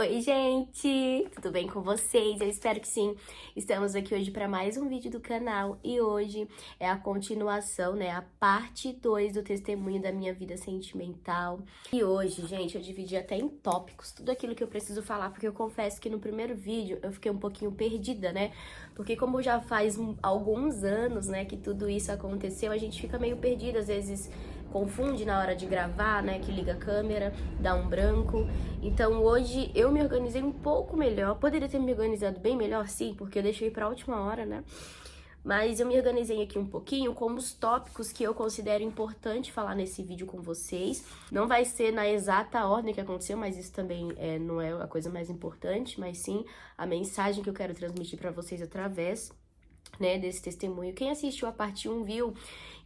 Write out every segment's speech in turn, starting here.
Oi, gente! Tudo bem com vocês? Eu espero que sim. Estamos aqui hoje para mais um vídeo do canal e hoje é a continuação, né? A parte 2 do testemunho da minha vida sentimental. E hoje, gente, eu dividi até em tópicos tudo aquilo que eu preciso falar, porque eu confesso que no primeiro vídeo eu fiquei um pouquinho perdida, né? Porque como já faz alguns anos, né, que tudo isso aconteceu, a gente fica meio perdida, às vezes confunde na hora de gravar, né, que liga a câmera, dá um branco. Então hoje eu me organizei um pouco melhor, poderia ter me organizado bem melhor, sim, porque eu deixei pra última hora, né? Mas eu me organizei aqui um pouquinho com os tópicos que eu considero importante falar nesse vídeo com vocês. Não vai ser na exata ordem que aconteceu, mas isso também não é a coisa mais importante, mas sim a mensagem que eu quero transmitir pra vocês através, né, desse testemunho. Quem assistiu a parte 1 viu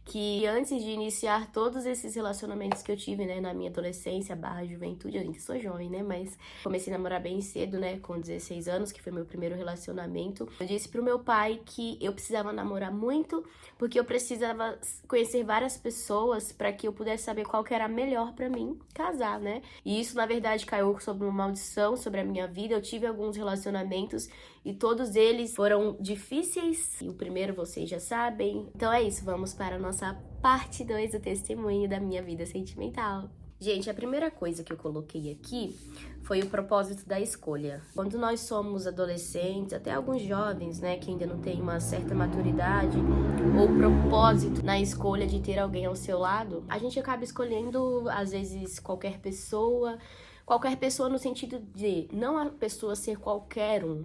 que antes de iniciar todos esses relacionamentos que eu tive, né, na minha adolescência / juventude, eu ainda sou jovem, né, mas comecei a namorar bem cedo, né, com 16 anos, que foi meu primeiro relacionamento. Eu disse pro meu pai que eu precisava namorar muito, porque eu precisava conhecer várias pessoas para que eu pudesse saber qual que era a melhor para mim casar, né. E isso, na verdade, caiu sobre uma maldição sobre a minha vida. Eu tive alguns relacionamentos e todos eles foram difíceis. E o primeiro vocês já sabem. Então é isso, vamos para a nossa parte 2 do testemunho da minha vida sentimental. Gente, a primeira coisa que eu coloquei aqui foi o propósito da escolha. Quando nós somos adolescentes, até alguns jovens, né, que ainda não têm uma certa maturidade ou propósito na escolha de ter alguém ao seu lado, a gente acaba escolhendo, às vezes, qualquer pessoa no sentido de não a pessoa ser qualquer um,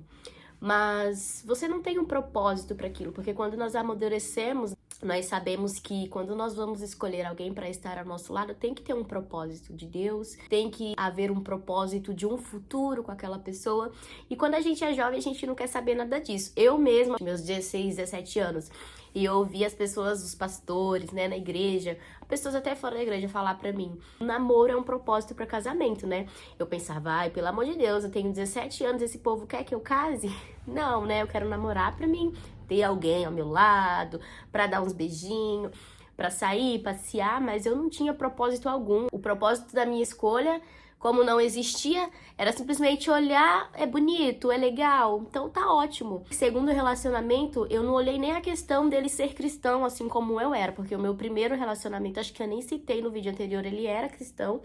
mas você não tem um propósito para aquilo, porque quando nós amadurecemos, nós sabemos que quando nós vamos escolher alguém para estar ao nosso lado, tem que ter um propósito de Deus, tem que haver um propósito de um futuro com aquela pessoa. E quando a gente é jovem, a gente não quer saber nada disso. Eu mesma, meus 16, 17 anos, e eu ouvi as pessoas, os pastores, né, na igreja, pessoas até fora da igreja falar pra mim: namoro é um propósito para casamento, né? Eu pensava, ai, pelo amor de Deus, eu tenho 17 anos, esse povo quer que eu case? Não, né? Eu quero namorar pra mim ter alguém ao meu lado, pra dar uns beijinhos, pra sair, passear, mas eu não tinha propósito algum. O propósito da minha escolha, como não existia, era simplesmente olhar, é bonito, é legal, então tá ótimo. Segundo relacionamento, eu não olhei nem a questão dele ser cristão, assim como eu era, porque o meu primeiro relacionamento, acho que eu nem citei no vídeo anterior, ele era cristão.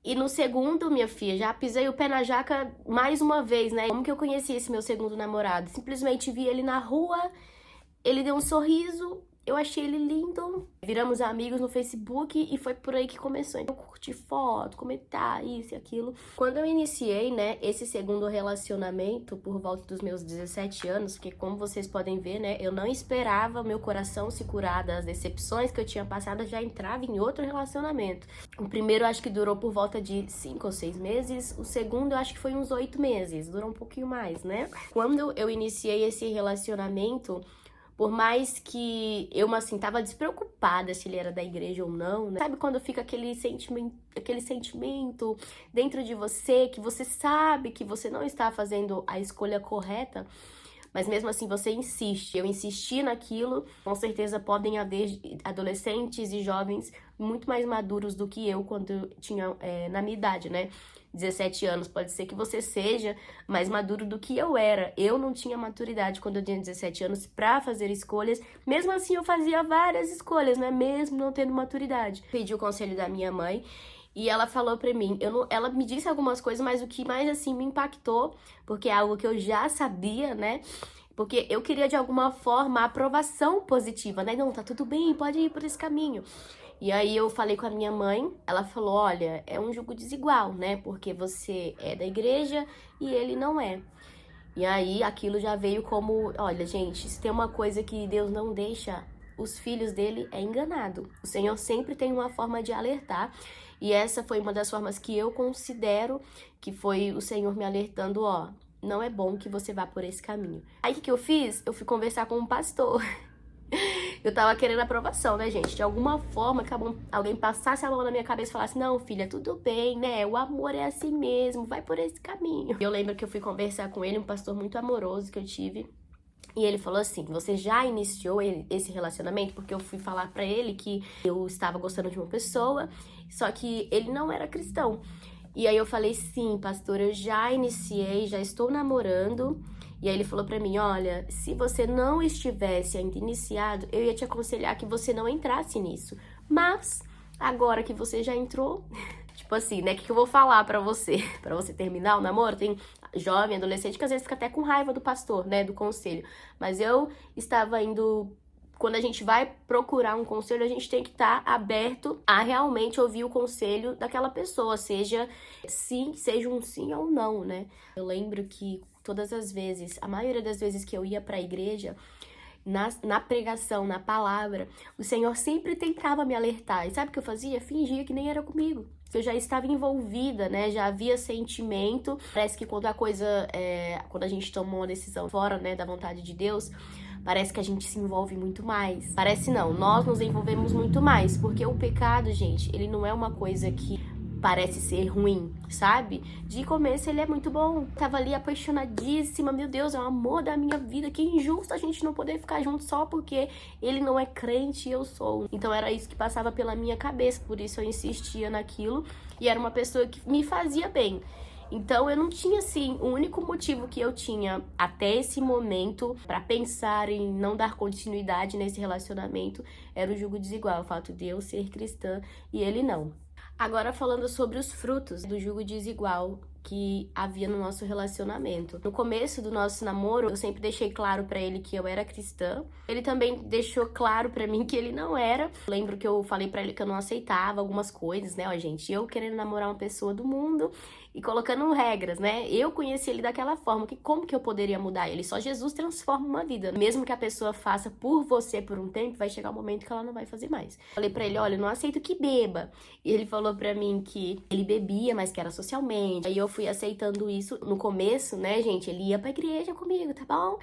E no segundo, minha filha, já pisei o pé na jaca mais uma vez, né? Como que eu conheci esse meu segundo namorado? Simplesmente vi ele na rua, ele deu um sorriso, eu achei ele lindo. Viramos amigos no Facebook e foi por aí que começou. Eu curti foto, comentar isso e aquilo. Quando eu iniciei, né, esse segundo relacionamento, por volta dos meus 17 anos, porque como vocês podem ver, né, eu não esperava meu coração se curar das decepções que eu tinha passado, já entrava em outro relacionamento. O primeiro acho que durou por volta de 5 ou 6 meses, o segundo eu acho que foi uns 8 meses, durou um pouquinho mais, né? Quando eu iniciei esse relacionamento, por mais que eu, assim, tava despreocupada se ele era da igreja ou não, né? Sabe quando fica aquele sentimento dentro de você, que você sabe que você não está fazendo a escolha correta, mas mesmo assim você insiste. Eu insisti naquilo. Com certeza podem haver adolescentes e jovens muito mais maduros do que eu quando eu tinha na minha idade, né? 17 anos, pode ser que você seja mais maduro do que eu era. Eu não tinha maturidade quando eu tinha 17 anos pra fazer escolhas. Mesmo assim, eu fazia várias escolhas, né? Mesmo não tendo maturidade. Pedi o conselho da minha mãe e ela falou pra mim, ela me disse algumas coisas, mas o que mais, assim, me impactou, porque é algo que eu já sabia, né? Porque eu queria, de alguma forma, a aprovação positiva, né? Não, tá tudo bem, pode ir por esse caminho. E aí eu falei com a minha mãe, ela falou, olha, é um julgo desigual, né? Porque você é da igreja e ele não é. E aí aquilo já veio como, olha, gente, se tem uma coisa que Deus não deixa os filhos dele é enganado. O Senhor sempre tem uma forma de alertar. E essa foi uma das formas que eu considero que foi o Senhor me alertando, ó, não é bom que você vá por esse caminho. Aí o que eu fiz? Eu fui conversar com um pastor. Eu tava querendo aprovação, né, gente? De alguma forma, alguém passasse a mão na minha cabeça e falasse, não, filha, tudo bem, né? O amor é assim mesmo, vai por esse caminho. E eu lembro que eu fui conversar com ele, um pastor muito amoroso que eu tive. E ele falou assim, você já iniciou esse relacionamento? Porque eu fui falar pra ele que eu estava gostando de uma pessoa, só que ele não era cristão. E aí eu falei, sim, pastor, eu já iniciei, já estou namorando. E aí ele falou pra mim, olha, se você não estivesse ainda iniciado, eu ia te aconselhar que você não entrasse nisso. Mas, agora que você já entrou, tipo assim, né, o que eu vou falar pra você? Pra você terminar o namoro, tem jovem, adolescente, que às vezes fica até com raiva do pastor, né, do conselho. Mas eu estava indo... Quando a gente vai procurar um conselho, a gente tem que estar aberto a realmente ouvir o conselho daquela pessoa, seja sim, seja um sim ou não, né? Eu lembro que todas as vezes, a maioria das vezes que eu ia pra igreja, na pregação, na palavra, o Senhor sempre tentava me alertar. E sabe o que eu fazia? Fingia que nem era comigo. Que eu já estava envolvida, né? Já havia sentimento. Parece que quando a coisa, quando a gente toma uma decisão fora, né, da vontade de Deus, parece que a gente se envolve muito mais. Parece não, nós nos envolvemos muito mais. Porque o pecado, gente, ele não é uma coisa que parece ser ruim, sabe? De começo ele é muito bom. Tava ali apaixonadíssima, meu Deus, é o amor da minha vida. Que injusto a gente não poder ficar junto só porque ele não é crente e eu sou. Então era isso que passava pela minha cabeça, por isso eu insistia naquilo. E era uma pessoa que me fazia bem. Então eu não tinha, assim, o único motivo que eu tinha até esse momento pra pensar em não dar continuidade nesse relacionamento era o julgo desigual, o fato de eu ser cristã e ele não. Agora falando sobre os frutos do julgo desigual que havia no nosso relacionamento. No começo do nosso namoro, eu sempre deixei claro pra ele que eu era cristã. Ele também deixou claro pra mim que ele não era. Lembro que eu falei pra ele que eu não aceitava algumas coisas, né? Ó, gente, eu querendo namorar uma pessoa do mundo e colocando regras, né? Eu conheci ele daquela forma, que como que eu poderia mudar ele? Só Jesus transforma uma vida. Mesmo que a pessoa faça por você por um tempo, vai chegar um momento que ela não vai fazer mais. Falei pra ele, olha, eu não aceito que beba. E ele falou pra mim que ele bebia, mas que era socialmente. Aí eu fui aceitando isso. No começo, né, gente, ele ia pra igreja comigo, tá bom?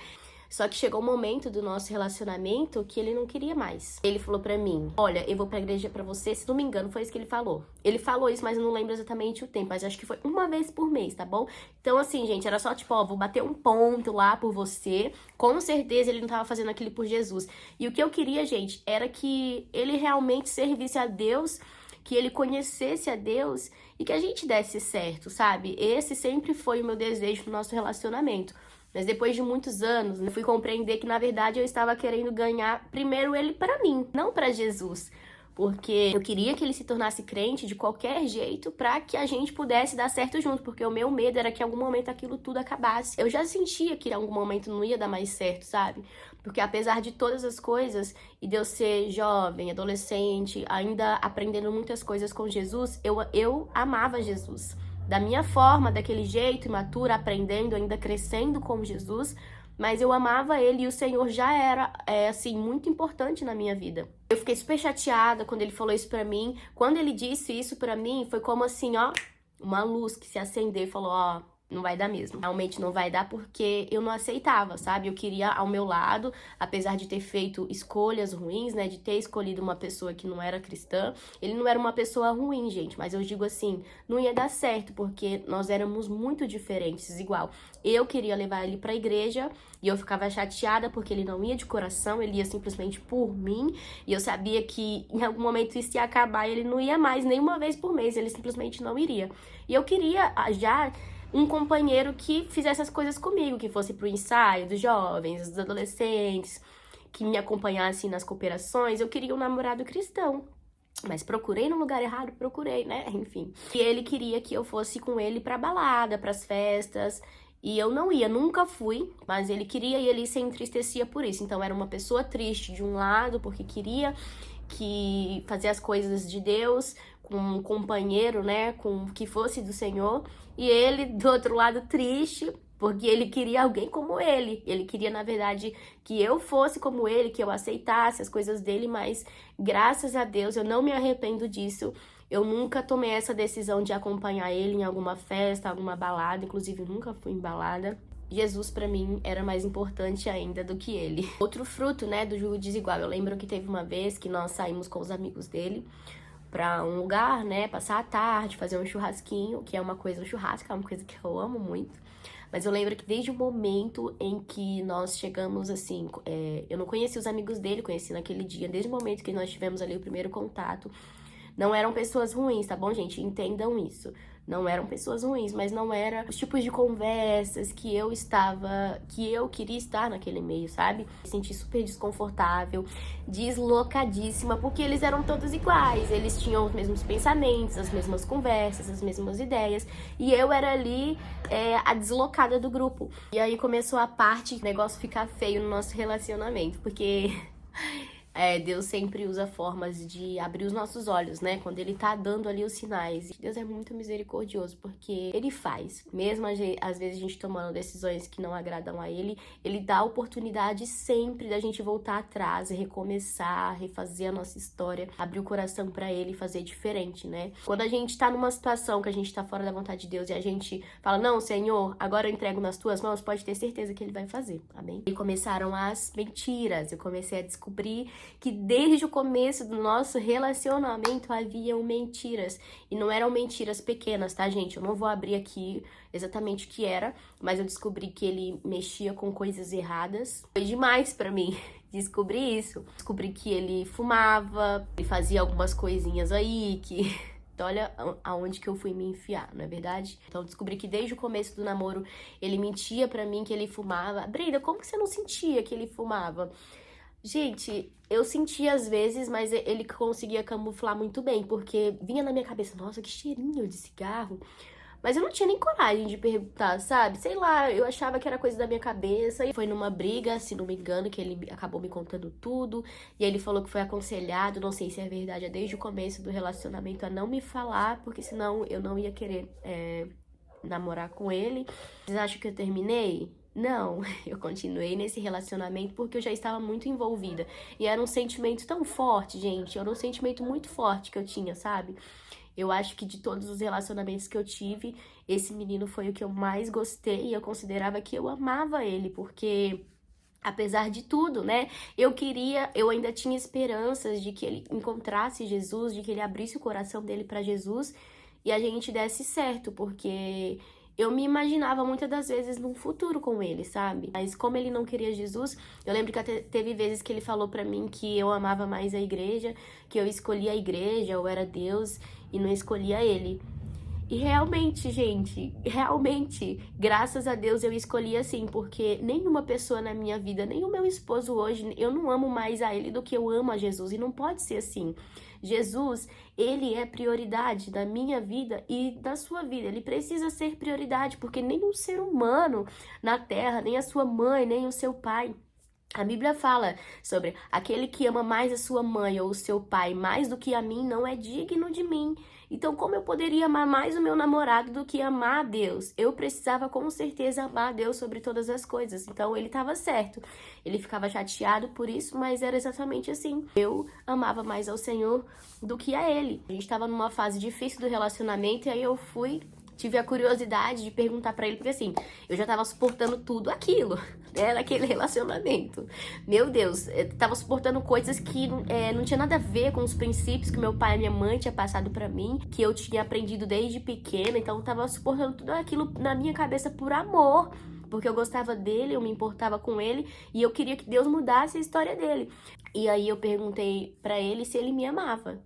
Só que chegou um momento do nosso relacionamento que ele não queria mais. Ele falou pra mim, olha, eu vou pra igreja pra você, se não me engano foi isso que ele falou. Ele falou isso, mas eu não lembro exatamente o tempo, mas acho que foi uma vez por mês, tá bom? Então assim, gente, era só tipo, ó, vou bater um ponto lá por você. Com certeza ele não tava fazendo aquilo por Jesus. E o que eu queria, gente, era que ele realmente servisse a Deus, que ele conhecesse a Deus e que a gente desse certo, sabe? Esse sempre foi o meu desejo no nosso relacionamento. Mas depois de muitos anos, eu fui compreender que, na verdade, eu estava querendo ganhar primeiro ele pra mim, não pra Jesus. Porque eu queria que ele se tornasse crente de qualquer jeito pra que a gente pudesse dar certo junto. Porque o meu medo era que em algum momento aquilo tudo acabasse. Eu já sentia que em algum momento não ia dar mais certo, sabe? Porque apesar de todas as coisas, e de eu ser jovem, adolescente, ainda aprendendo muitas coisas com Jesus, eu amava Jesus. Da minha forma, daquele jeito, imatura, aprendendo, ainda crescendo com Jesus, mas eu amava ele e o Senhor já era, assim, muito importante na minha vida. Eu fiquei super chateada quando ele falou isso pra mim. Quando ele disse isso pra mim, foi como assim, ó, uma luz que se acendeu e falou, ó, não vai dar mesmo. Realmente não vai dar porque eu não aceitava, sabe? Eu queria ao meu lado, apesar de ter feito escolhas ruins, né? De ter escolhido uma pessoa que não era cristã. Ele não era uma pessoa ruim, gente, mas eu digo assim, não ia dar certo porque nós éramos muito diferentes, igual. Eu queria levar ele pra igreja e eu ficava chateada porque ele não ia de coração, ele ia simplesmente por mim. E eu sabia que em algum momento isso ia acabar e ele não ia mais nenhuma vez por mês, ele simplesmente não iria. E eu queria já um companheiro que fizesse as coisas comigo, que fosse pro ensaio dos jovens, dos adolescentes, que me acompanhasse nas cooperações. Eu queria um namorado cristão. Mas procurei no lugar errado, procurei, né? Enfim. E ele queria que eu fosse com ele pra balada, pras festas. E eu não ia, nunca fui, mas ele queria e ele se entristecia por isso. Então era uma pessoa triste de um lado, porque queria que fazer as coisas de Deus com um companheiro, né, com que fosse do Senhor, e ele do outro lado triste, porque ele queria alguém como ele. Ele queria, na verdade, que eu fosse como ele, que eu aceitasse as coisas dele, mas graças a Deus eu não me arrependo disso. Eu nunca tomei essa decisão de acompanhar ele em alguma festa, alguma balada, inclusive nunca fui em balada. Jesus pra mim era mais importante ainda do que ele. Outro fruto, né, do julgo desigual. Eu lembro que teve uma vez que nós saímos com os amigos dele pra um lugar, né, passar a tarde, fazer um churrasquinho, que é uma coisa, o churrasco é uma coisa que eu amo muito. Mas eu lembro que desde o momento em que nós chegamos, assim, eu não conheci os amigos dele, conheci naquele dia, desde o momento que nós tivemos ali o primeiro contato, não eram pessoas ruins, tá bom, gente? Entendam isso. Não eram pessoas ruins, mas não era os tipos de conversas que eu queria estar naquele meio, sabe? Me senti super desconfortável, deslocadíssima, porque eles eram todos iguais, eles tinham os mesmos pensamentos, as mesmas conversas, as mesmas ideias, e eu era ali a deslocada do grupo. E aí começou a parte do negócio ficar feio no nosso relacionamento, porque Deus sempre usa formas de abrir os nossos olhos, né? Quando ele tá dando ali os sinais. Deus é muito misericordioso, porque ele faz. Mesmo às vezes a gente tomando decisões que não agradam a ele, ele dá a oportunidade sempre da gente voltar atrás, recomeçar, refazer a nossa história, abrir o coração pra ele e fazer diferente, né? Quando a gente tá numa situação que a gente tá fora da vontade de Deus e a gente fala, não, Senhor, agora eu entrego nas tuas mãos, pode ter certeza que ele vai fazer, amém? E começaram as mentiras, eu comecei a descobrir que desde o começo do nosso relacionamento haviam mentiras. E não eram mentiras pequenas, tá, gente? Eu não vou abrir aqui exatamente o que era, mas eu descobri que ele mexia com coisas erradas. Foi demais pra mim descobrir isso. Descobri que ele fumava, ele fazia algumas coisinhas aí que... Então, olha aonde que eu fui me enfiar, não é verdade? Então, descobri que desde o começo do namoro, ele mentia pra mim que ele fumava. Brenda, como que você não sentia que ele fumava? Gente, eu sentia às vezes, mas ele conseguia camuflar muito bem, porque vinha na minha cabeça, nossa, que cheirinho de cigarro. Mas eu não tinha nem coragem de perguntar, sabe? Sei lá, eu achava que era coisa da minha cabeça. E foi numa briga, se não me engano, que ele acabou me contando tudo. E aí ele falou que foi aconselhado, não sei se é verdade, é desde o começo do relacionamento a não me falar, porque senão eu não ia querer namorar com ele. Vocês acham que eu terminei? Não, eu continuei nesse relacionamento porque eu já estava muito envolvida. E era um sentimento tão forte, gente. Era um sentimento muito forte que eu tinha, sabe? Eu acho que de todos os relacionamentos que eu tive, esse menino foi o que eu mais gostei e eu considerava que eu amava ele, porque apesar de tudo, né? Eu ainda tinha esperanças de que ele encontrasse Jesus, de que ele abrisse o coração dele para Jesus e a gente desse certo, porque eu me imaginava muitas das vezes num futuro com ele, sabe? Mas como ele não queria Jesus, eu lembro que até teve vezes que ele falou pra mim que eu amava mais a igreja, que eu escolhia a igreja, eu era Deus e não escolhia ele. E realmente, gente, realmente, graças a Deus eu escolhi assim, porque nenhuma pessoa na minha vida, nem o meu esposo hoje, eu não amo mais a ele do que eu amo a Jesus, e não pode ser assim. Jesus, ele é prioridade da minha vida e da sua vida, ele precisa ser prioridade, porque nenhum ser humano na terra, nem a sua mãe, nem o seu pai, a Bíblia fala sobre aquele que ama mais a sua mãe ou o seu pai mais do que a mim não é digno de mim. Então, como eu poderia amar mais o meu namorado do que amar a Deus? Eu precisava com certeza amar a Deus sobre todas as coisas. Então, ele estava certo. Ele ficava chateado por isso, mas era exatamente assim. Eu amava mais ao Senhor do que a ele. A gente estava numa fase difícil do relacionamento e aí eu tive a curiosidade de perguntar pra ele, porque assim, eu já tava suportando tudo aquilo, né, naquele relacionamento. Meu Deus, eu tava suportando coisas que não tinha nada a ver com os princípios que meu pai e minha mãe tinham passado pra mim, que eu tinha aprendido desde pequena, então eu tava suportando tudo aquilo na minha cabeça por amor, porque eu gostava dele, eu me importava com ele, e eu queria que Deus mudasse a história dele. E aí eu perguntei pra ele se ele me amava.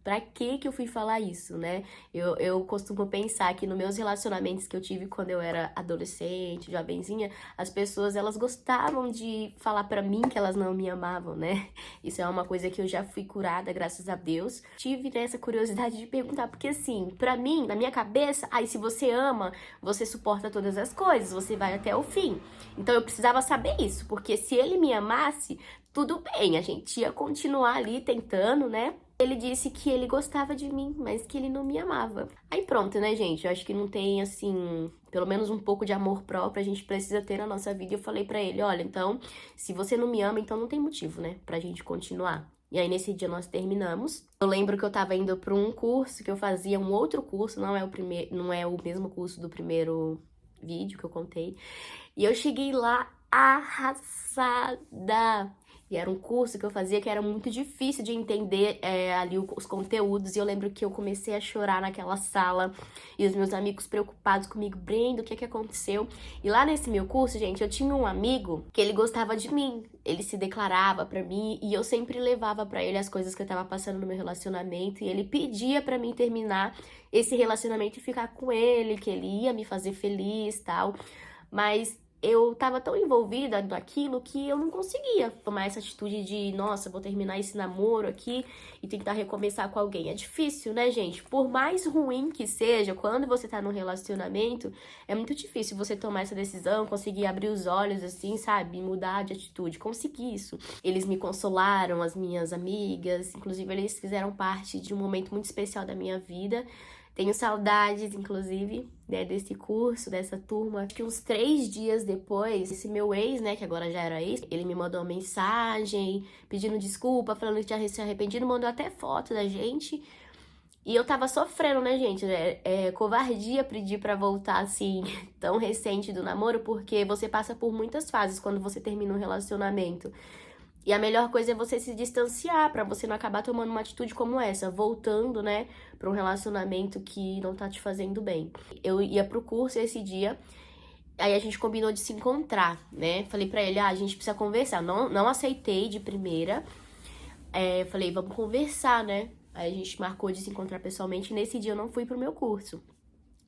Pra que eu fui falar isso, né? Eu costumo pensar que nos meus relacionamentos que eu tive quando eu era adolescente, jovenzinha, as pessoas, elas gostavam de falar pra mim que elas não me amavam, né? Isso é uma coisa que eu já fui curada, graças a Deus. Tive essa curiosidade de perguntar, porque assim, pra mim, na minha cabeça, se você ama, você suporta todas as coisas, você vai até o fim. Então eu precisava saber isso, porque se ele me amasse, tudo bem, a gente ia continuar ali tentando, né? Ele disse que ele gostava de mim, mas que ele não me amava. Aí pronto, né, gente? Eu acho que não tem, assim, pelo menos um pouco de amor próprio a gente precisa ter na nossa vida. Eu falei pra ele, olha, então, se você não me ama, então não tem motivo, né, pra gente continuar. E aí, nesse dia, nós terminamos. Eu lembro que eu tava indo pra um curso, que eu fazia um outro curso, não é o mesmo curso do primeiro vídeo que eu contei. E eu cheguei lá arrasada. E era um curso que eu fazia que era muito difícil de entender ali os conteúdos. E eu lembro que eu comecei a chorar naquela sala. E os meus amigos preocupados comigo. Brenda, o que aconteceu? E lá nesse meu curso, gente, eu tinha um amigo que ele gostava de mim. Ele se declarava pra mim. E eu sempre levava pra ele as coisas que eu tava passando no meu relacionamento. E ele pedia pra mim terminar esse relacionamento e ficar com ele. Que ele ia me fazer feliz e tal. Mas eu tava tão envolvida naquilo que eu não conseguia tomar essa atitude de, nossa, vou terminar esse namoro aqui e tentar recomeçar com alguém. É difícil, né, gente? Por mais ruim que seja, quando você tá num relacionamento, é muito difícil você tomar essa decisão, conseguir abrir os olhos, assim, sabe? Mudar de atitude, conseguir isso. Eles me consolaram, as minhas amigas, inclusive eles fizeram parte de um momento muito especial da minha vida. Tenho saudades, inclusive, né, desse curso, dessa turma. Acho que uns 3 dias depois, esse meu ex, né, que agora já era ex, ele me mandou uma mensagem pedindo desculpa, falando que tinha se arrependido, mandou até foto da gente. E eu tava sofrendo, né, gente? É covardia pedir pra voltar, assim, tão recente do namoro, porque você passa por muitas fases quando você termina um relacionamento. E a melhor coisa é você se distanciar, pra você não acabar tomando uma atitude como essa, voltando, né, pra um relacionamento que não tá te fazendo bem. Eu ia pro curso esse dia, aí a gente combinou de se encontrar, né? Falei pra ele, a gente precisa conversar. Não aceitei de primeira. Falei, vamos conversar, né? Aí a gente marcou de se encontrar pessoalmente. E nesse dia eu não fui pro meu curso.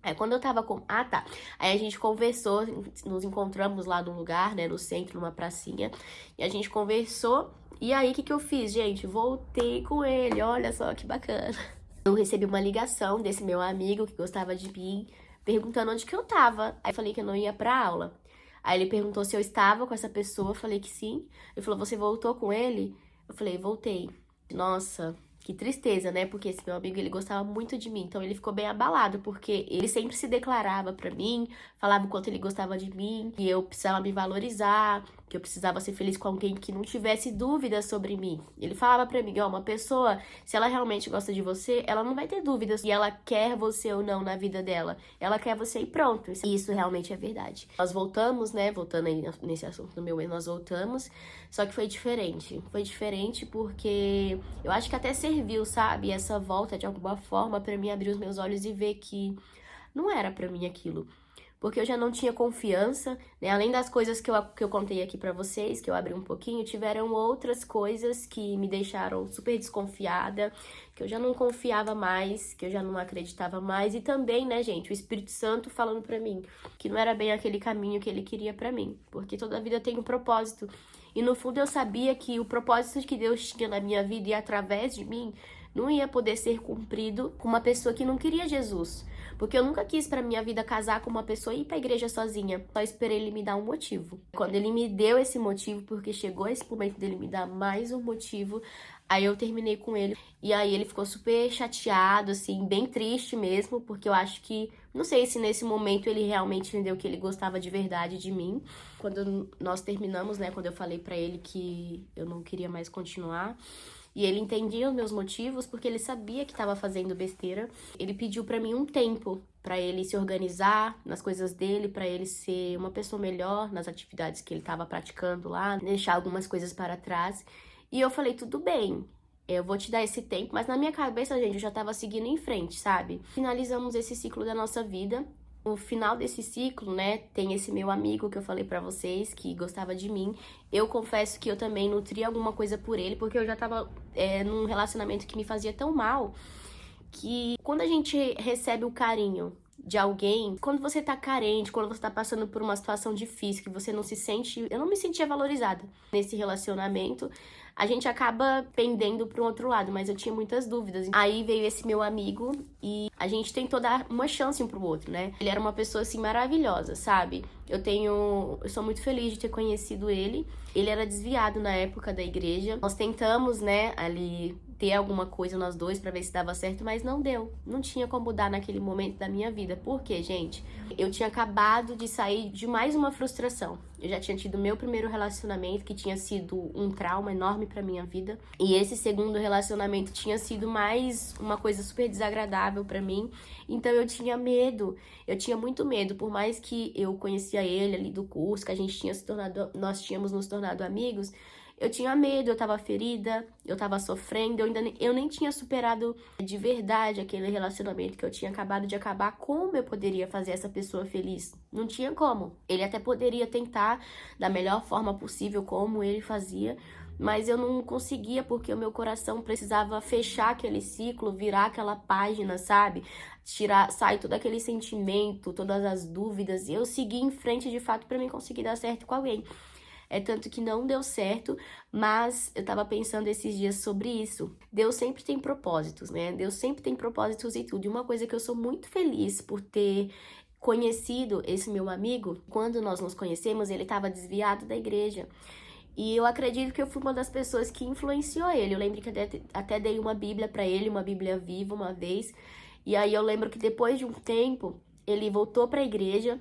Aí quando eu tava com... Ah, tá. Aí a gente conversou, nos encontramos lá num lugar, né, no centro, numa pracinha. E a gente conversou. E aí, o que eu fiz, gente? Voltei com ele, olha só que bacana. Eu recebi uma ligação desse meu amigo que gostava de mim, perguntando onde que eu tava. Aí eu falei que eu não ia pra aula. Aí ele perguntou se eu estava com essa pessoa, eu falei que sim. Ele falou, você voltou com ele? Eu falei, voltei. Nossa... Que tristeza, né? Porque esse meu amigo, ele gostava muito de mim. Então, ele ficou bem abalado, porque ele sempre se declarava pra mim, falava o quanto ele gostava de mim, que eu precisava me valorizar, que eu precisava ser feliz com alguém que não tivesse dúvidas sobre mim. Ele falava pra mim, ó, uma pessoa, se ela realmente gosta de você, ela não vai ter dúvidas se ela quer você ou não na vida dela. Ela quer você e pronto. E isso realmente é verdade. Nós voltamos, né? Voltando aí nesse assunto do meu ex, nós voltamos. Só que foi diferente. Foi diferente porque eu acho que até serviu, sabe? Essa volta de alguma forma pra mim abrir os meus olhos e ver que não era pra mim aquilo. Porque eu já não tinha confiança, né? Além das coisas que eu contei aqui pra vocês, que eu abri um pouquinho, tiveram outras coisas que me deixaram super desconfiada, que eu já não confiava mais, que eu já não acreditava mais. E também, né, gente, o Espírito Santo falando pra mim que não era bem aquele caminho que ele queria pra mim. Porque toda vida tem um propósito. E no fundo eu sabia que o propósito que Deus tinha na minha vida e através de mim não ia poder ser cumprido com uma pessoa que não queria Jesus. Porque eu nunca quis pra minha vida casar com uma pessoa e ir pra igreja sozinha. Só esperei ele me dar um motivo. Quando ele me deu esse motivo, porque chegou esse momento dele me dar mais um motivo, aí eu terminei com ele. E aí ele ficou super chateado, assim, bem triste mesmo, porque eu acho que... Não sei se nesse momento ele realmente entendeu que ele gostava de verdade de mim. Quando nós terminamos, né, quando eu falei pra ele que eu não queria mais continuar... E ele entendia os meus motivos porque ele sabia que estava fazendo besteira. Ele pediu pra mim um tempo pra ele se organizar nas coisas dele, pra ele ser uma pessoa melhor nas atividades que ele estava praticando lá, deixar algumas coisas para trás. E eu falei, tudo bem, eu vou te dar esse tempo, mas na minha cabeça, gente, eu já tava seguindo em frente, sabe? Finalizamos esse ciclo da nossa vida. No final desse ciclo, né, tem esse meu amigo que eu falei pra vocês, que gostava de mim. Eu confesso que eu também nutri alguma coisa por ele, porque eu já tava num relacionamento que me fazia tão mal, que quando a gente recebe o carinho de alguém, quando você tá carente, quando você tá passando por uma situação difícil, que você não se sente... Eu não me sentia valorizada nesse relacionamento. A gente acaba pendendo para um outro lado, mas eu tinha muitas dúvidas. Aí veio esse meu amigo e a gente tentou dar uma chance um pro outro, né? Ele era uma pessoa, assim, maravilhosa, sabe? Eu sou muito feliz de ter conhecido ele. Ele era desviado na época da igreja. Nós tentamos, né, ali ter alguma coisa nós dois pra ver se dava certo, mas não deu. Não tinha como dar naquele momento da minha vida. Por quê, gente? Eu tinha acabado de sair de mais uma frustração. Eu já tinha tido meu primeiro relacionamento, que tinha sido um trauma enorme pra minha vida. E esse segundo relacionamento tinha sido mais uma coisa super desagradável pra mim. Então eu tinha medo. Eu tinha muito medo. Por mais que eu conhecia ele ali do curso, que a gente tinha nós tínhamos nos tornado amigos, eu tinha medo, eu tava ferida, eu tava sofrendo, eu nem tinha superado de verdade aquele relacionamento que eu tinha acabado de acabar. Como eu poderia fazer essa pessoa feliz? Não tinha como. Ele até poderia tentar da melhor forma possível, como ele fazia, mas eu não conseguia porque o meu coração precisava fechar aquele ciclo, virar aquela página, sabe? Sair todo aquele sentimento, todas as dúvidas, e eu seguir em frente de fato pra mim conseguir dar certo com alguém. É tanto que não deu certo, mas eu tava pensando esses dias sobre isso. Deus sempre tem propósitos, né? Deus sempre tem propósitos e tudo. E uma coisa que eu sou muito feliz por ter conhecido esse meu amigo, quando nós nos conhecemos, ele estava desviado da igreja. E eu acredito que eu fui uma das pessoas que influenciou ele. Eu lembro que até dei uma Bíblia pra ele, uma Bíblia viva uma vez. E aí eu lembro que depois de um tempo, ele voltou pra igreja,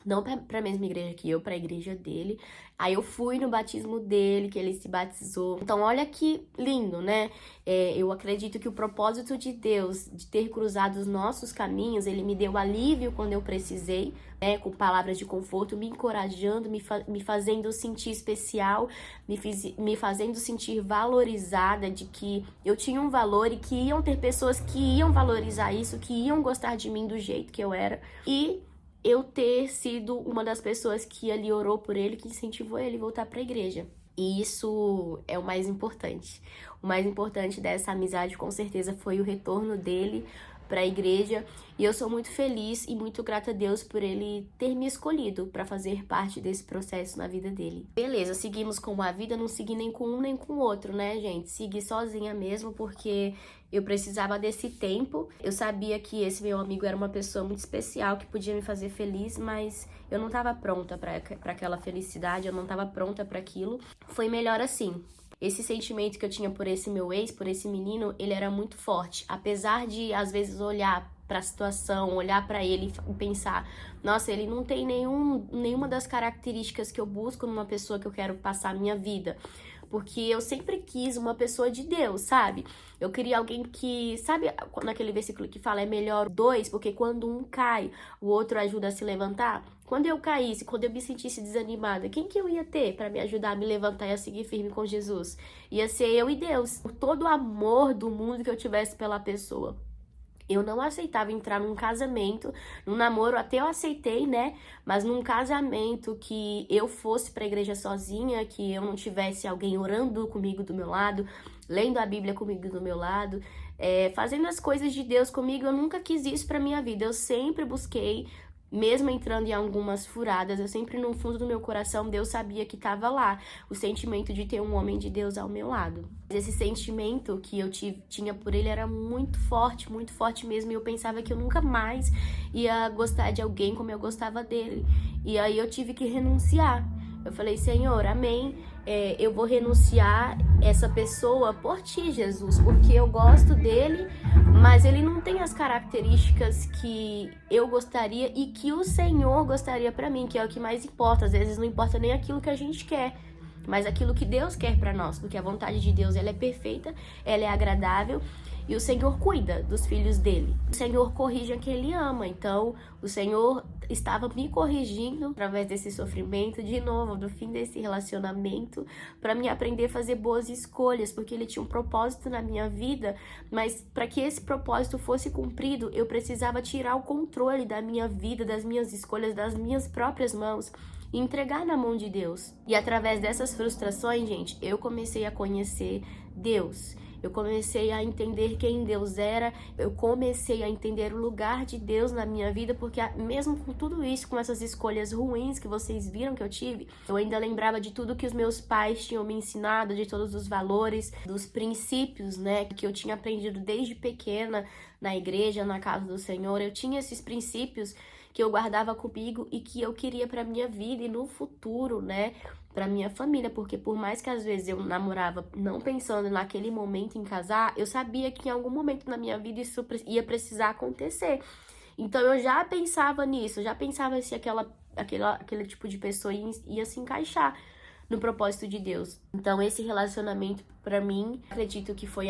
não pra mesma igreja que eu, pra igreja dele. Aí eu fui no batismo dele, que ele se batizou. Então olha que lindo, né? Eu acredito que o propósito de Deus, de ter cruzado os nossos caminhos, ele me deu alívio quando eu precisei, né? Com palavras de conforto, me encorajando, me fazendo sentir especial, me fazendo sentir valorizada, de que eu tinha um valor e que iam ter pessoas que iam valorizar isso, que iam gostar de mim do jeito que eu era. E eu ter sido uma das pessoas que ali orou por ele, que incentivou ele a voltar para a igreja. E isso é o mais importante. O mais importante dessa amizade, com certeza, foi o retorno dele para a igreja. E eu sou muito feliz e muito grata a Deus por ele ter me escolhido para fazer parte desse processo na vida dele. Beleza, seguimos com a vida, não segui nem com um nem com o outro, né, gente? Segui sozinha mesmo, porque eu precisava desse tempo. Eu sabia que esse meu amigo era uma pessoa muito especial, que podia me fazer feliz, mas eu não estava pronta para aquela felicidade, eu não estava pronta para aquilo. Foi melhor assim. Esse sentimento que eu tinha por esse meu ex, por esse menino, ele era muito forte. Apesar de, às vezes, olhar para a situação, olhar para ele e pensar, nossa, ele não tem nenhuma das características que eu busco numa pessoa que eu quero passar a minha vida. Porque eu sempre quis uma pessoa de Deus, sabe? Eu queria alguém que, sabe naquele versículo que fala, é melhor dois, porque quando um cai, o outro ajuda a se levantar? Quando eu caísse, quando eu me sentisse desanimada, quem que eu ia ter para me ajudar a me levantar e a seguir firme com Jesus? Ia ser eu e Deus. Por todo o amor do mundo que eu tivesse pela pessoa. Eu não aceitava entrar num casamento, num namoro, até eu aceitei, né? Mas num casamento que eu fosse pra igreja sozinha, que eu não tivesse alguém orando comigo do meu lado, lendo a Bíblia comigo do meu lado, fazendo as coisas de Deus comigo. Eu nunca quis isso pra minha vida. Eu sempre busquei, mesmo entrando em algumas furadas, eu sempre no fundo do meu coração, Deus sabia que estava lá, o sentimento de ter um homem de Deus ao meu lado. Esse sentimento que eu tinha por ele era muito forte mesmo, e eu pensava que eu nunca mais ia gostar de alguém como eu gostava dele. E aí eu tive que renunciar. Eu falei, Senhor, amém, eu vou renunciar essa pessoa por ti, Jesus, porque eu gosto dele, mas ele não tem as características que eu gostaria e que o Senhor gostaria pra mim, que é o que mais importa. Às vezes não importa nem aquilo que a gente quer, mas aquilo que Deus quer pra nós, porque a vontade de Deus, ela é perfeita, ela é agradável, e o Senhor cuida dos filhos dele. O Senhor corrige a quem ele ama. Então, o Senhor estava me corrigindo através desse sofrimento, de novo, do fim desse relacionamento, para me aprender a fazer boas escolhas, porque ele tinha um propósito na minha vida, mas para que esse propósito fosse cumprido, eu precisava tirar o controle da minha vida, das minhas escolhas, das minhas próprias mãos, e entregar na mão de Deus. E através dessas frustrações, gente, eu comecei a conhecer Deus. Eu comecei a entender quem Deus era, eu comecei a entender o lugar de Deus na minha vida, porque mesmo com tudo isso, com essas escolhas ruins que vocês viram que eu tive, eu ainda lembrava de tudo que os meus pais tinham me ensinado, de todos os valores, dos princípios, né, que eu tinha aprendido desde pequena na igreja, na casa do Senhor. Eu tinha esses princípios que eu guardava comigo e que eu queria para minha vida e no futuro, né, para minha família, porque por mais que às vezes eu namorava não pensando naquele momento em casar, eu sabia que em algum momento na minha vida isso ia precisar acontecer. Então eu já pensava nisso, já pensava se aquele tipo de pessoa ia se encaixar no propósito de Deus. Então esse relacionamento para mim, acredito que foi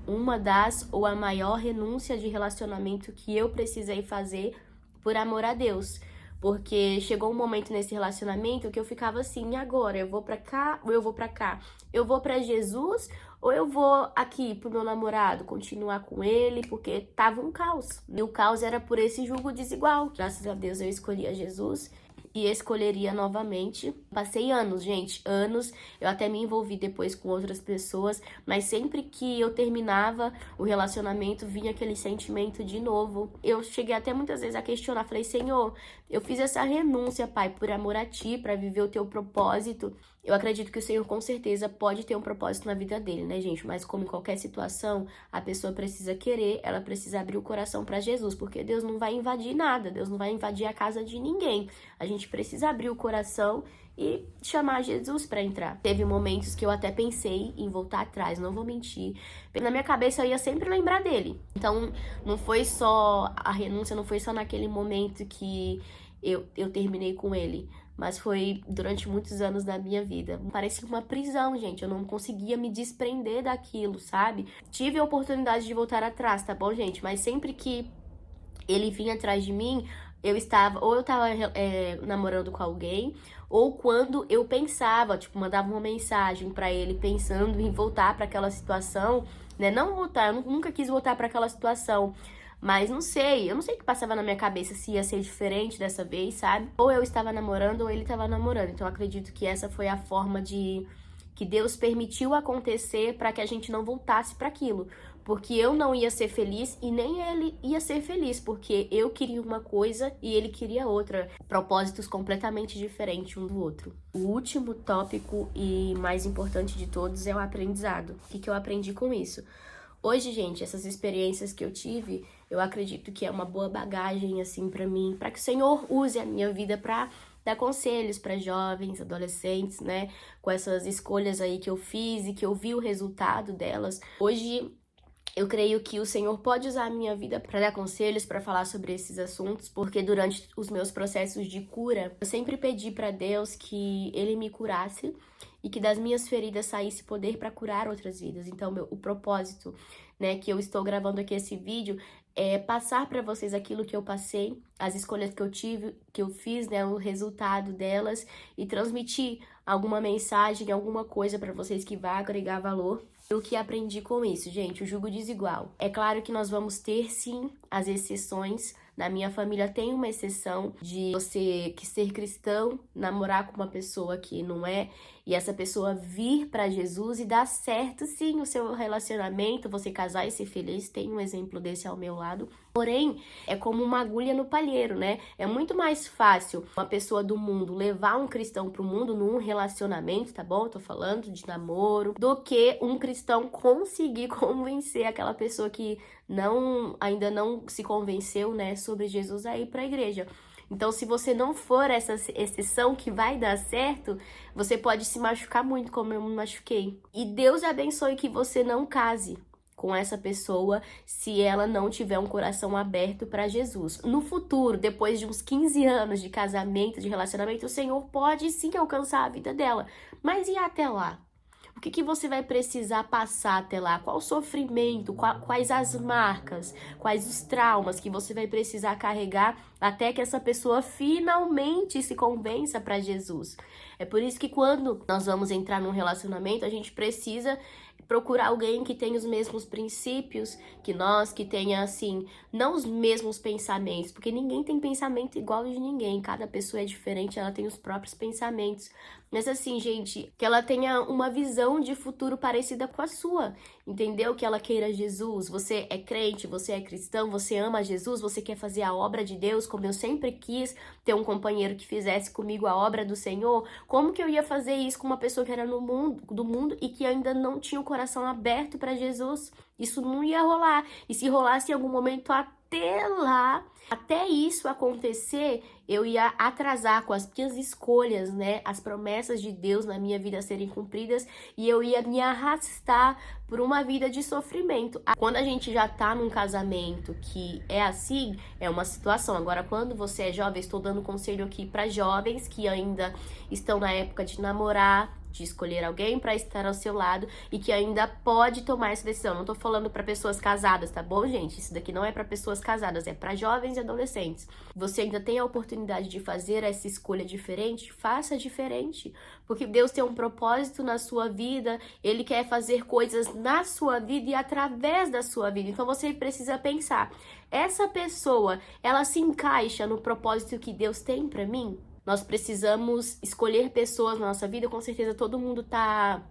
uma das ou a maior renúncia de relacionamento que eu precisei fazer por amor a Deus, Porque chegou um momento nesse relacionamento que eu ficava assim, e agora? Eu vou pra cá ou eu vou pra cá? Eu vou pra Jesus ou eu vou aqui pro meu namorado, continuar com ele? Porque tava um caos. E o caos era por esse julgo desigual. Graças a Deus eu escolhi a Jesus e escolheria novamente. Passei anos, gente, anos. Eu até me envolvi depois com outras pessoas, mas sempre que eu terminava o relacionamento, vinha aquele sentimento de novo. Eu cheguei até muitas vezes a questionar, falei, Senhor, eu fiz essa renúncia, Pai, por amor a Ti, para viver o Teu propósito. Eu acredito que o Senhor com certeza pode ter um propósito na vida dele, né, gente? Mas como em qualquer situação, a pessoa precisa querer, ela precisa abrir o coração para Jesus, porque Deus não vai invadir nada, Deus não vai invadir a casa de ninguém. A gente precisa abrir o coração e chamar Jesus para entrar. Teve momentos que eu até pensei em voltar atrás, não vou mentir. Na minha cabeça eu ia sempre lembrar dele. Então, não foi só a renúncia, não foi só naquele momento que eu terminei com ele, mas foi durante muitos anos da minha vida. Parecia uma prisão, gente. Eu não conseguia me desprender daquilo, sabe? Tive a oportunidade de voltar atrás, tá bom, gente? Mas sempre que ele vinha atrás de mim, eu estava namorando com alguém, ou quando eu pensava, tipo, mandava uma mensagem pra ele pensando em voltar pra aquela situação, né? Não voltar, eu nunca quis voltar pra aquela situação. Mas não sei, eu não sei o que passava na minha cabeça, se ia ser diferente dessa vez, sabe? Ou eu estava namorando ou ele estava namorando. Então eu acredito que essa foi a forma que Deus permitiu acontecer para que a gente não voltasse para aquilo. Porque eu não ia ser feliz e nem ele ia ser feliz, porque eu queria uma coisa e ele queria outra. Propósitos completamente diferentes um do outro. O último tópico e mais importante de todos é o aprendizado. O que eu aprendi com isso? Hoje, gente, essas experiências que eu tive, eu acredito que é uma boa bagagem, assim, pra mim, pra que o Senhor use a minha vida pra dar conselhos pra jovens, adolescentes, né? Com essas escolhas aí que eu fiz e que eu vi o resultado delas. Hoje, eu creio que o Senhor pode usar a minha vida para dar conselhos, para falar sobre esses assuntos, porque durante os meus processos de cura, eu sempre pedi para Deus que Ele me curasse e que das minhas feridas saísse poder para curar outras vidas. Então, o propósito, né, que eu estou gravando aqui esse vídeo é passar para vocês aquilo que eu passei, as escolhas que eu tive, que eu fiz, né, o resultado delas e transmitir alguma mensagem, alguma coisa para vocês que vai agregar valor. O que aprendi com isso, gente, o jugo desigual. É claro que nós vamos ter, sim, as exceções. Na minha família tem uma exceção de você que ser cristão, namorar com uma pessoa que não é, e essa pessoa vir para Jesus e dar certo, sim, o seu relacionamento, você casar e ser feliz. Tem um exemplo desse ao meu lado. Porém, é como uma agulha no palheiro, né? É muito mais fácil uma pessoa do mundo levar um cristão pro mundo num relacionamento, tá bom? Eu tô falando de namoro, do que um cristão conseguir convencer aquela pessoa que ainda não se convenceu, né, sobre Jesus a ir pra igreja. Então, se você não for essa exceção que vai dar certo, você pode se machucar muito, como eu me machuquei. E Deus abençoe que você não case com essa pessoa se ela não tiver um coração aberto para Jesus. No futuro, depois de uns 15 anos de casamento, de relacionamento, o Senhor pode sim alcançar a vida dela. Mas e até lá? O que você vai precisar passar até lá? Qual o sofrimento? Quais as marcas? Quais os traumas que você vai precisar carregar até que essa pessoa finalmente se convença para Jesus? É por isso que quando nós vamos entrar num relacionamento, a gente precisa procurar alguém que tenha os mesmos princípios que nós, que tenha, assim, não os mesmos pensamentos, porque ninguém tem pensamento igual de ninguém, cada pessoa é diferente, ela tem os próprios pensamentos. Mas assim, gente, que ela tenha uma visão de futuro parecida com a sua, entendeu? Que ela queira Jesus, você é crente, você é cristão, você ama Jesus, você quer fazer a obra de Deus, como eu sempre quis ter um companheiro que fizesse comigo a obra do Senhor. Como que eu ia fazer isso com uma pessoa que era do mundo e que ainda não tinha o coração aberto para Jesus? Isso não ia rolar. E se rolasse em algum momento até lá, até isso acontecer, eu ia atrasar com as minhas escolhas, né? As promessas de Deus na minha vida serem cumpridas e eu ia me arrastar por uma vida de sofrimento. Quando a gente já tá num casamento que é assim, é uma situação. Agora, quando você é jovem, estou dando conselho aqui para jovens que ainda estão na época de namorar, de escolher alguém para estar ao seu lado e que ainda pode tomar essa decisão. Não tô falando para pessoas casadas, tá bom, gente? Isso daqui não é para pessoas casadas, é para jovens e adolescentes. Você ainda tem a oportunidade de fazer essa escolha diferente? Faça diferente, porque Deus tem um propósito na sua vida, Ele quer fazer coisas na sua vida e através da sua vida. Então você precisa pensar, essa pessoa, ela se encaixa no propósito que Deus tem para mim? Nós precisamos escolher pessoas na nossa vida, com certeza todo mundo tá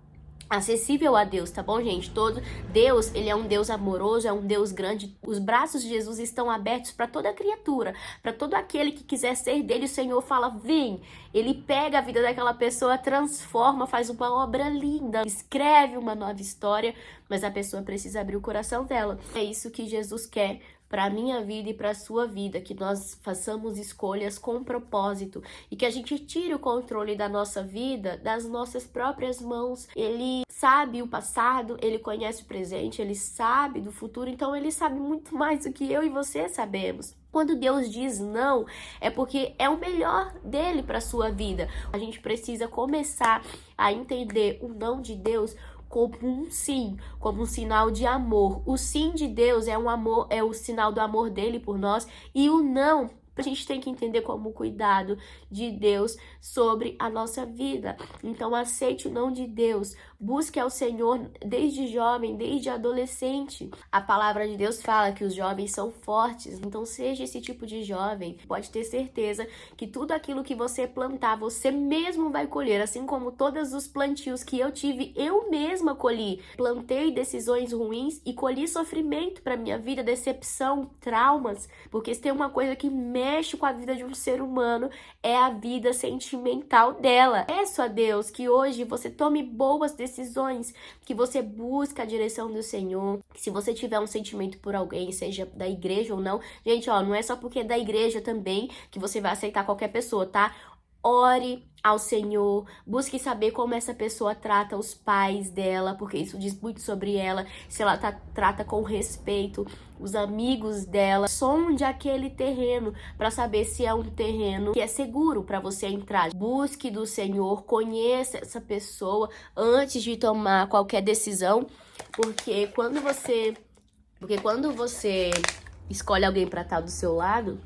acessível a Deus, tá bom, gente? Deus, ele é um Deus amoroso, é um Deus grande. Os braços de Jesus estão abertos para toda criatura, para todo aquele que quiser ser dele. O Senhor fala: vem. Ele pega a vida daquela pessoa, transforma, faz uma obra linda, escreve uma nova história, mas a pessoa precisa abrir o coração dela. É isso que Jesus quer para a minha vida e para a sua vida, que nós façamos escolhas com propósito e que a gente tire o controle da nossa vida das nossas próprias mãos. Ele sabe o passado, ele conhece o presente, ele sabe do futuro, então ele sabe muito mais do que eu e você sabemos. Quando Deus diz não, é porque é o melhor dele para a sua vida. A gente precisa começar a entender o não de Deus como um sim, como um sinal de amor. O sim de Deus é um amor, é o sinal do amor dele por nós, e o não a gente tem que entender como o cuidado de Deus sobre a nossa vida. Então aceite o não de Deus, busque ao Senhor desde jovem, desde adolescente. A palavra de Deus fala que os jovens são fortes, então seja esse tipo de jovem. Pode ter certeza que tudo aquilo que você plantar, você mesmo vai colher, assim como todos os plantios que eu tive, eu mesma colhi. Plantei decisões ruins e colhi sofrimento para minha vida, decepção, traumas, porque se tem uma coisa que mexe com a vida de um ser humano, é a vida sentimental dela. Peço a Deus que hoje você tome boas decisões, que você busque a direção do Senhor, que se você tiver um sentimento por alguém, seja da igreja ou não, gente, ó, não é só porque é da igreja também que você vai aceitar qualquer pessoa, tá? Ore ao Senhor, busque saber como essa pessoa trata os pais dela, porque isso diz muito sobre ela, se ela trata com respeito os amigos dela. Sonde aquele terreno para saber se é um terreno que é seguro para você entrar. Busque do Senhor, conheça essa pessoa antes de tomar qualquer decisão, porque quando você escolhe alguém para estar do seu lado,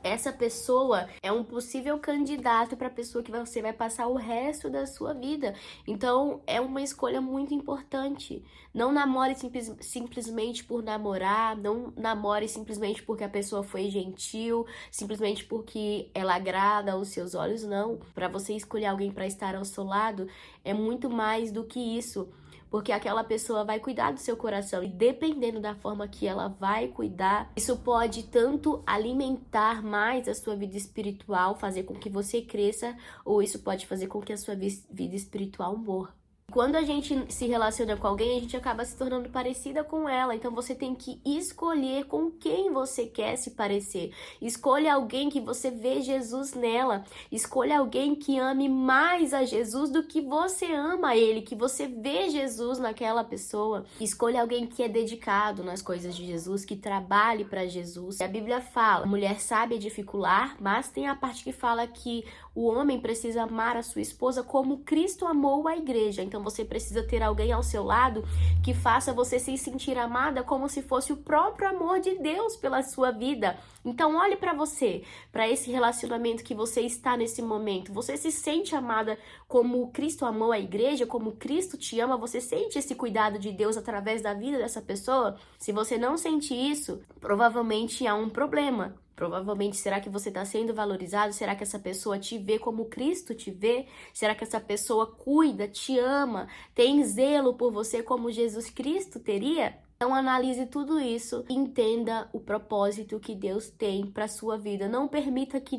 essa pessoa é um possível candidato para a pessoa que você vai passar o resto da sua vida. Então, é uma escolha muito importante. Não namore simplesmente por namorar, não namore simplesmente porque a pessoa foi gentil, simplesmente porque ela agrada aos seus olhos, não. Para você escolher alguém para estar ao seu lado, é muito mais do que isso. Porque aquela pessoa vai cuidar do seu coração e dependendo da forma que ela vai cuidar, isso pode tanto alimentar mais a sua vida espiritual, fazer com que você cresça, ou isso pode fazer com que a sua vida espiritual morra. Quando a gente se relaciona com alguém, a gente acaba se tornando parecida com ela. Então você tem que escolher com quem você quer se parecer. Escolha alguém que você vê Jesus nela. Escolha alguém que ame mais a Jesus do que você ama a ele, que você vê Jesus naquela pessoa. Escolha alguém que é dedicado nas coisas de Jesus, que trabalhe para Jesus. A Bíblia fala, a mulher sabe edificar, mas tem a parte que fala que o homem precisa amar a sua esposa como Cristo amou a igreja. Então você precisa ter alguém ao seu lado que faça você se sentir amada como se fosse o próprio amor de Deus pela sua vida. Então olhe para você, para esse relacionamento que você está nesse momento. Você se sente amada como Cristo amou a igreja, como Cristo te ama? Você sente esse cuidado de Deus através da vida dessa pessoa? Se você não sente isso, provavelmente há um problema. Provavelmente, será que você está sendo valorizado? Será que essa pessoa te vê como Cristo te vê? Será que essa pessoa cuida, te ama, tem zelo por você como Jesus Cristo teria? Então analise tudo isso e entenda o propósito que Deus tem para sua vida. Não permita que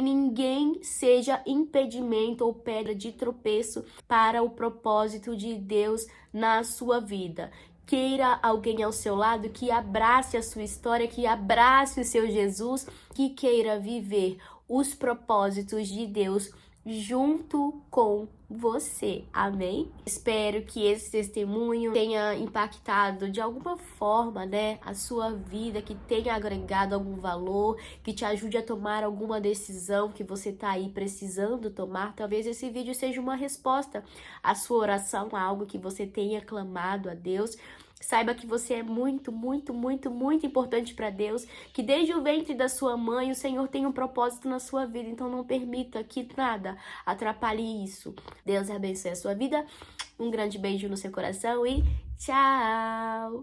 ninguém seja impedimento ou pedra de tropeço para o propósito de Deus na sua vida. Queira alguém ao seu lado que abrace a sua história, que abrace o seu Jesus, que queira viver os propósitos de Deus junto com você, amém? Espero que esse testemunho tenha impactado de alguma forma, né, a sua vida, que tenha agregado algum valor, que te ajude a tomar alguma decisão que você tá aí precisando tomar. Talvez esse vídeo seja uma resposta à sua oração, a algo que você tenha clamado a Deus. Saiba que você é muito, muito, muito, muito importante para Deus, que desde o ventre da sua mãe o Senhor tem um propósito na sua vida, então não permita que nada atrapalhe isso. Deus abençoe a sua vida, um grande beijo no seu coração e tchau!